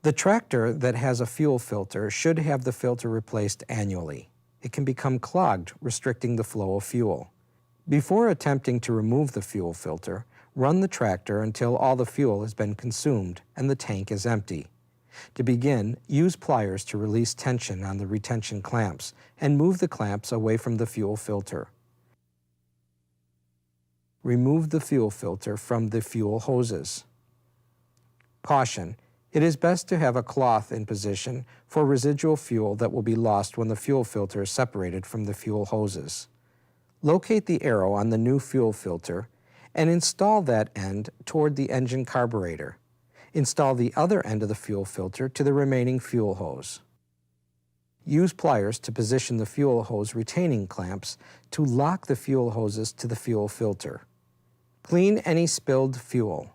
The tractor that has a fuel filter should have the filter replaced annually. It can become clogged, restricting the flow of fuel. Before attempting to remove the fuel filter, run the tractor until all the fuel has been consumed and the tank is empty. To begin, use pliers to release tension on the retention clamps and move the clamps away from the fuel filter. Remove the fuel filter from the fuel hoses. Caution: it is best to have a cloth in position for residual fuel that will be lost when the fuel filter is separated from the fuel hoses. Locate the arrow on the new fuel filter and install that end toward the engine carburetor. Install the other end of the fuel filter to the remaining fuel hose. Use pliers to position the fuel hose retaining clamps to lock the fuel hoses to the fuel filter. Clean any spilled fuel.